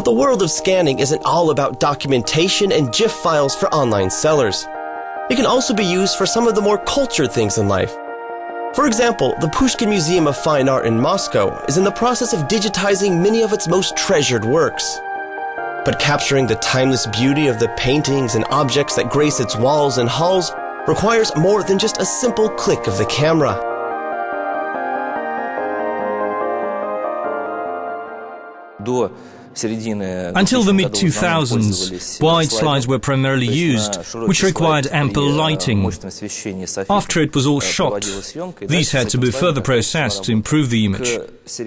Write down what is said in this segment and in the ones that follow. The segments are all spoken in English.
But the world of scanning isn't all about documentation and GIF files for online sellers. It can also be used for some of the more cultured things in life. For example, the Pushkin Museum of Fine Art in Moscow is in the process of digitizing many of its most treasured works. But capturing the timeless beauty of the paintings and objects that grace its walls and halls requires more than just a simple click of the camera. Until the mid-2000s, wide slides were primarily used, which required ample lighting. After it was all shot, these had to be further processed to improve the image.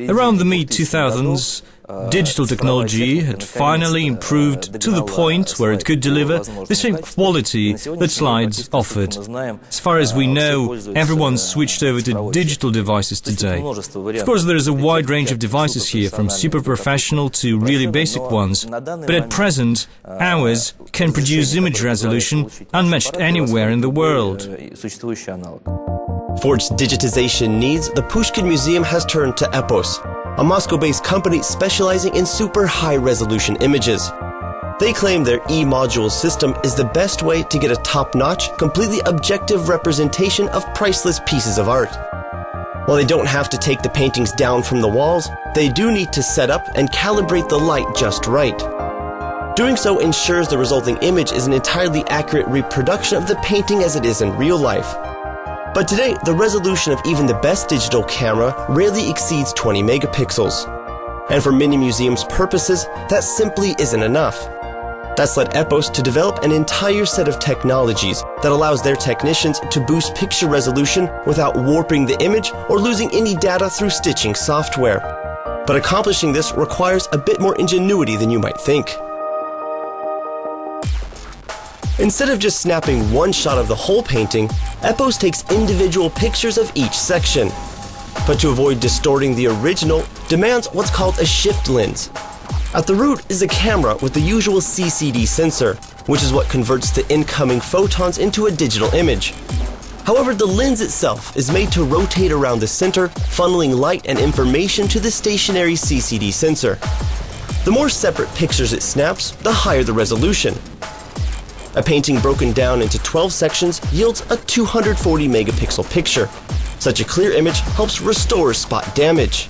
Around the mid-2000s, digital technology had finally improved to the point where it could deliver the same quality that slides offered. As far as we know, everyone's switched over to digital devices today. Of course, there is a wide range of devices here, from super professional to really basic ones, but at present, ours can produce image resolution unmatched anywhere in the world. For its digitization needs, the Pushkin Museum has turned to EPOS, a Moscow-based company specializing in super high-resolution images. They claim their e-module system is the best way to get a top-notch, completely objective representation of priceless pieces of art. While they don't have to take the paintings down from the walls, they do need to set up and calibrate the light just right. Doing so ensures the resulting image is an entirely accurate reproduction of the painting as it is in real life. But today, the resolution of even the best digital camera rarely exceeds 20 megapixels. And for many museums' purposes, that simply isn't enough. That's led EPOS to develop an entire set of technologies that allows their technicians to boost picture resolution without warping the image or losing any data through stitching software. But accomplishing this requires a bit more ingenuity than you might think. Instead of just snapping one shot of the whole painting, EPOS takes individual pictures of each section. But to avoid distorting the original, demands what's called a shift lens. At the root is a camera with the usual CCD sensor, which is what converts the incoming photons into a digital image. However, the lens itself is made to rotate around the center, funneling light and information to the stationary CCD sensor. The more separate pictures it snaps, the higher the resolution. A painting broken down into 12 sections yields a 240 megapixel picture. Such a clear image helps restore spot damage.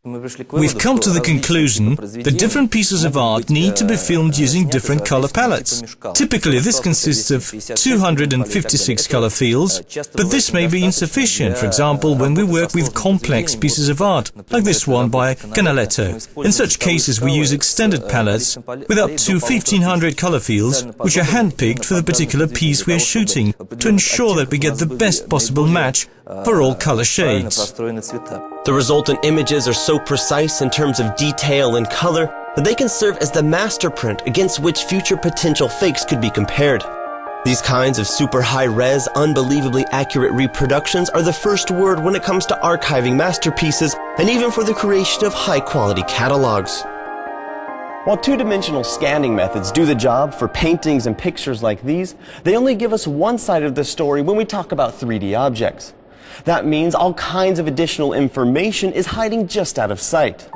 We've come to the conclusion that different pieces of art need to be filmed using different color palettes. Typically, this consists of 256 color fields, but this may be insufficient, for example, when we work with complex pieces of art, like this one by Canaletto. In such cases, we use extended palettes with up to 1500 color fields, which are hand-picked for the particular piece we are shooting, to ensure that we get the best possible match for all color shades. The resultant images are so precise in terms of detail and color that they can serve as the master print against which future potential fakes could be compared. These kinds of super high-res, unbelievably accurate reproductions are the first word when it comes to archiving masterpieces and even for the creation of high-quality catalogs. While two-dimensional scanning methods do the job for paintings and pictures like these, they only give us one side of the story when we talk about 3D objects. That means all kinds of additional information is hiding just out of sight.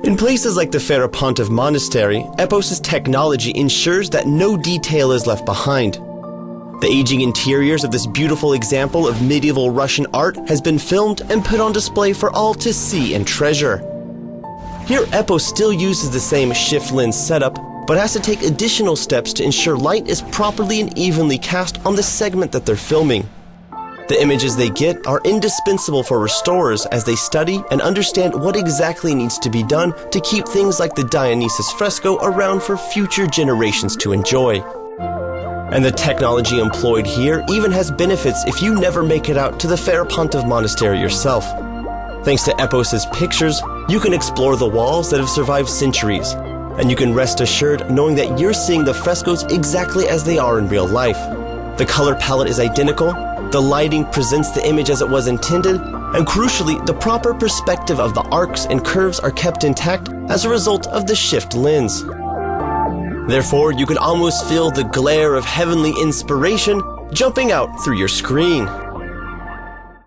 In places like the Feropontiv Monastery, EPOS's technology ensures that no detail is left behind. The aging interiors of this beautiful example of medieval Russian art has been filmed and put on display for all to see and treasure. Here, EPOS still uses the same shift lens setup, but has to take additional steps to ensure light is properly and evenly cast on the segment that they're filming. The images they get are indispensable for restorers as they study and understand what exactly needs to be done to keep things like the Dionysus fresco around for future generations to enjoy. And the technology employed here even has benefits if you never make it out to the Feropontiv Monastery yourself. Thanks to EPOS's pictures, you can explore the walls that have survived centuries, and you can rest assured knowing that you're seeing the frescoes exactly as they are in real life. The color palette is identical, the lighting presents the image as it was intended, and crucially, the proper perspective of the arcs and curves are kept intact as a result of the shift lens. Therefore, you can almost feel the glare of heavenly inspiration jumping out through your screen.